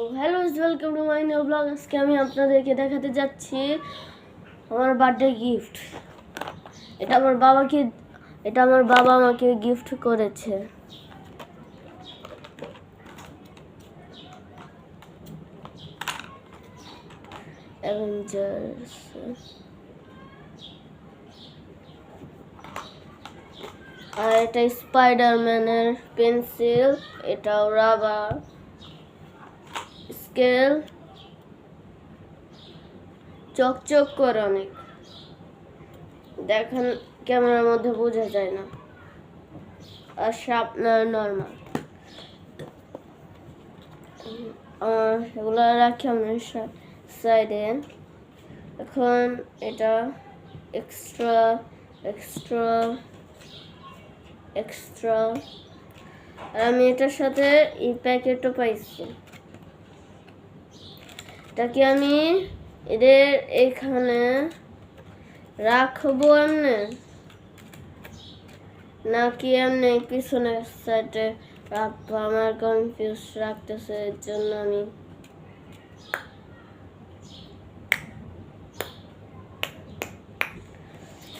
Hello, welcome to my new blog. আজকে আমি আপনাদেরকে দেখাতে যাচ্ছি আমার বার্থডে গিফট। এটা আমার বাবা আমাকে গিফট করেছে। অ্যাভেঞ্জার্স আর এটা স্পাইডারম্যানের পেন্সিল, এটাও রাবার স্কেল, চকচক করে অনেক, দেখেন ক্যামেরার মধ্যে বোঝা যায় না, আর শার্পনার নর্মাল। এগুলো রাখি আমরা সাইডে। এখন এটা এক্সট্রা এক্সট্রা এক্সট্রা আর আমি এটার সাথে এই প্যাকেটও পাইছি। এটাকে আমি এদের এখানে রাখবো এমনি নাকি এমনি পিছনের সাইডে রাখবো, আমার কনফিউজ রাখতেছে। এর জন্য আমি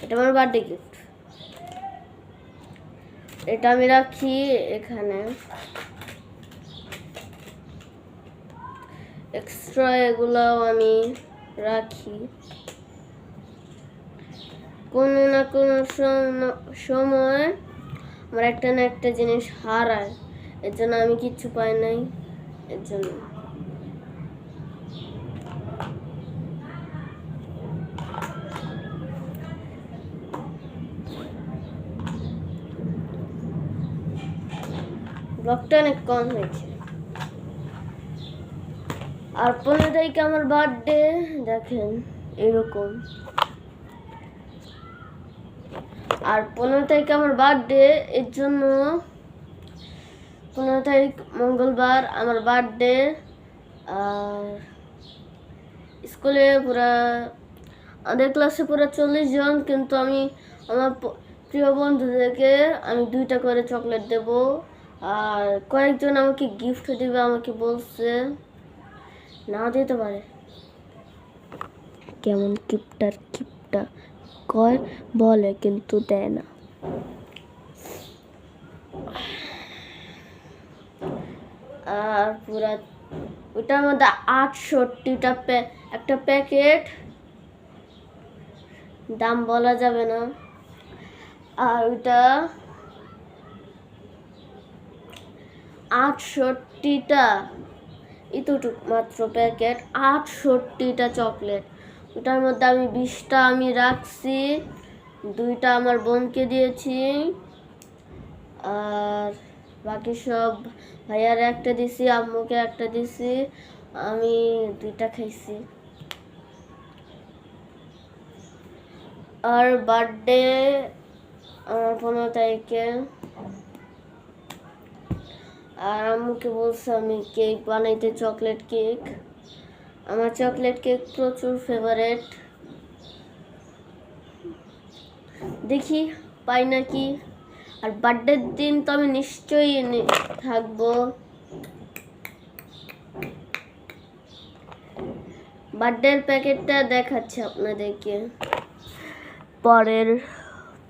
এটা আমার বার্থডে গিফট, এটা আমি রাখি এখানে। এক্সট্রা এগুলাও আমি রাখি, কোনো না কোনো সময় আমার একটা না একটা জিনিস হারায়, এর জন্য আমি কিচ্ছু পাই নাই। এর জন্য ব্লগটা অনেক কম হয়েছে। আর 15 তারিখে আমার বার্থডে, দেখেন এরকম। আর 15 তারিখে আমার বার্থডে, এর জন্য 15 তারিখ মঙ্গলবার আমার বার্থডে। আর স্কুলে আমাদের ক্লাসে পুরো 40 জন, কিন্তু আমি আমার প্রিয় বন্ধুদেরকে আমি 2টা করে চকলেট দেব। আর কয়েকজন আমাকে গিফট দিবে, আমাকে বলছে, না দিতে পারে। কেমন কিপটা কয় বলে কিন্তু দেয় না। আর পুরা ওটার মধ্যে 68টা একটা প্যাকেট, দাম বলা যাবে না। আর ওইটা 68টা এতটুক মাত্র প্যাকেট, 68টা চকলেট। ওটার মধ্যে আমি 20টা আমি রাখছি, 2টা আমার বোনকে দিয়েছি, আর বাকি সব ভাইয়ার একটা দিছি, আম্মুকে একটা দিছি, আমি 2টা খাইছি। আর বার্থডে আমার 15 তারিখে। আর আম্মুকে বলছে আমি কেক বানাইতে, চকলেট কেক। আমার চকলেট কেক প্রচুর ফেভারিট, দেখি পাই নাকি। আর বার্থডের দিন তো আমি নিশ্চয়ই থাকবো। বার্থডের প্যাকেটটা দেখাচ্ছি আপনাদেরকে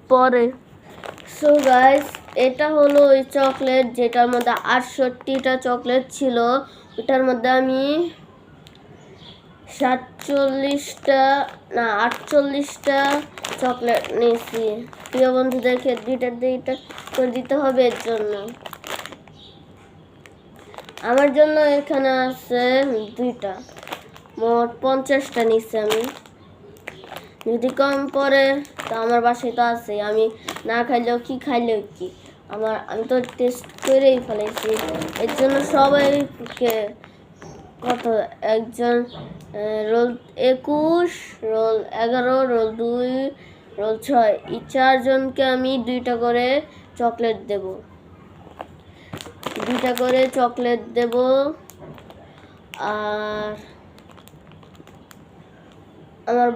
পরে। সো গাইস, এটা হলো ওই চকলেট যেটার মধ্যে 68টা চকলেট ছিল। ওটার মধ্যে আমি 48টা চকলেট নিয়েছি। প্রিয় বন্ধুদেরকে 2টা করে দিতে হবে, এর জন্য আমার জন্য এখানে আছে 2টা, মোট 50টা নিচ্ছি আমি। যদি কম পড়ে তো আমার বাসায় তো আছে, আমি না খাইলেও কি খাইলেও কি, আমি তো টেস্ট করেই ফেলেছি। এর জন্য সবাইকে কত, একজন রোল 21, রোল 11, রোল 2, রোল 6, এই 4 জনকে আমি 2টা করে চকলেট দেব। আর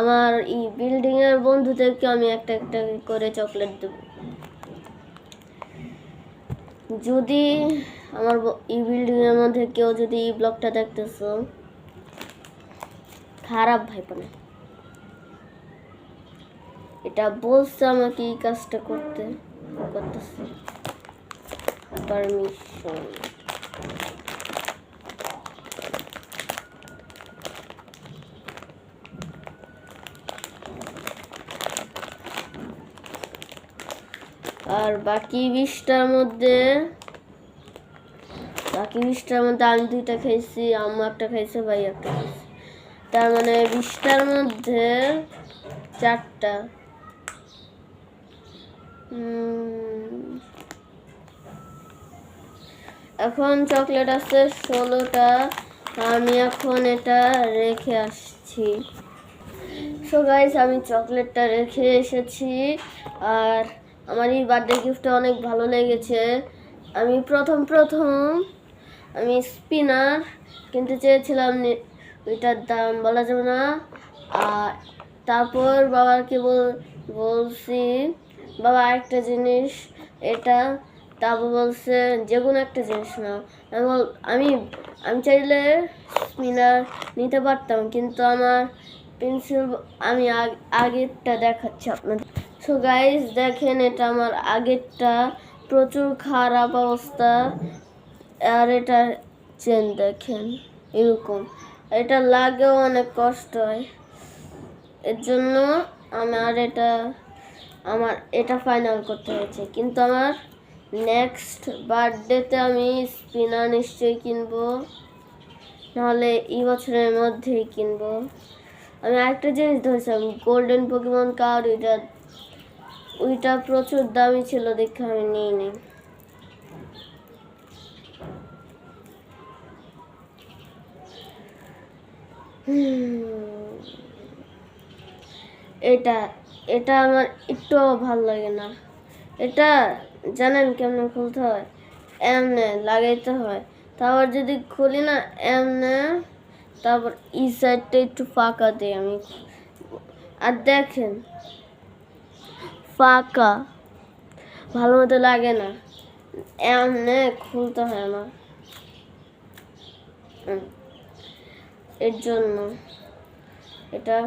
আমার এই বিল্ডিং এর বন্ধুদেরকে আমি একটা করে চকলেট দেব। যদি আমার এই বিল্ডিং এর মধ্যে কেউ যদি এই ব্লগটা দেখতেছো, খারাপ ভাইবো না। এটা বলছে আমাকে এই কাজটা করতেছে পারমিশন। আর বাকি 20টার মধ্যে আমি 2টা খাইছি, আম্মু একটা খাইছে, ভাই একটা খাইছে। তার মানে 20টার মধ্যে 4টা। এখন চকলেট আছে 16টা। আমি এখন এটা রেখে আসছি। সো গাইস, আমি চকলেটটা রেখে এসেছি। আর আমার এই বার্থডে গিফটটা অনেক ভালো লেগেছে। আমি প্রথম আমি স্পিনার কিনতে চেয়েছিলাম, ওইটার দাম বলা যাবে না। আর তারপর বাবাকে বলছি, বাবা একটা জিনিস এটা, তারপর বলছে যে কোনো একটা জিনিস নাও। আমি চাইলে স্পিনার নিতে পারতাম, কিন্তু আমার পেন্সিল, আমি আগেরটা দেখাচ্ছি আপনাদের। সো গাইস দেখেন, এটা আমার আগেরটা, প্রচুর খারাপ অবস্থা। আর এটা চেন দেখেন এরকম, এটা লাগেও অনেক কষ্ট হয়। এর জন্য আমার এটা ফাইনাল করতে হয়েছে। কিন্তু আমার নেক্সট বার্থডেতে আমি স্পিনার নিশ্চয়ই কিনবো, নাহলে এই বছরের মধ্যেই কিনবো। আমি আরেকটা জিনিস ধরেছিলাম, গোল্ডেন পোকেমন কার্ড। ওইটা প্রচুর দামি ছিল দেখে আমি নিই নি। এটা আমার একটু ভালো লাগে না। এটা জানেন কেমনে খুলতে হয়? এমনে লাগাইতে হয়। তারপর যদি খুলি না এমনে, তারপর এই সাইডটা একটু ফাঁকা দিই আমি। আর দেখেন ফাঁকা, ভালো মতো লাগে না, এমনে খুলতে হয় আমার। এর জন্য এটা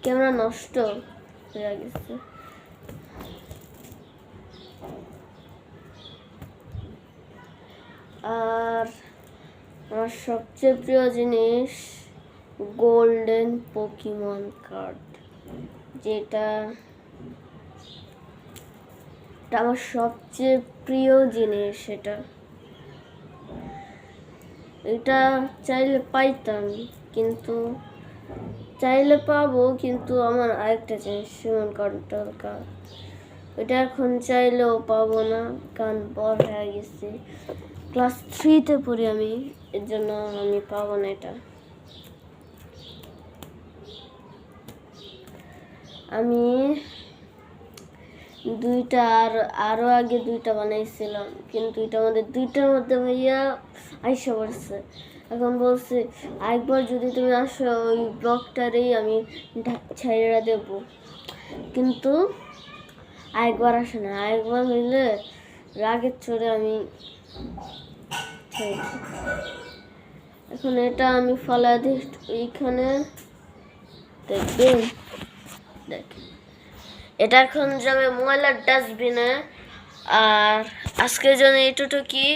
ক্যামেরা নষ্ট হয়ে গেছে। আর আমার সবচেয়ে প্রিয় জিনিস গোল্ডেন পোকেমন কার্ড, যেটা আমার সবচেয়ে প্রিয় জিনিস। এটা চাইলে পাইতাম, কিন্তু চাইলে পাবো, কিন্তু আমার আরেকটা জিনিস সুমন কন্ট্রোল কার্ড, ওইটা এখন চাইলেও পাবো না, কারণ বড় হয়ে গেছে, ক্লাস 3-তে পড়ি আমি। এর জন্য আমি পাবো না এটা। আমি আরো আগে 2টা বানাইছিলাম, কিন্তু এটার মধ্যে ভাইয়া আইসা পড়ছে। এখন বলছে আরেকবার যদি তুমি আসো ওই ব্লগটারেই আমি ছাইরা দেব, কিন্তু আরেকবার আসে না। আরেকবার হইলে রাগের চড়ে আমি এখন এটা আমি ফলা দিই এইখানে, দেখবেন। এটা এখন যাবে ময়লার ডাস্টবিনে। আর আজকের জন্য এটুকু কি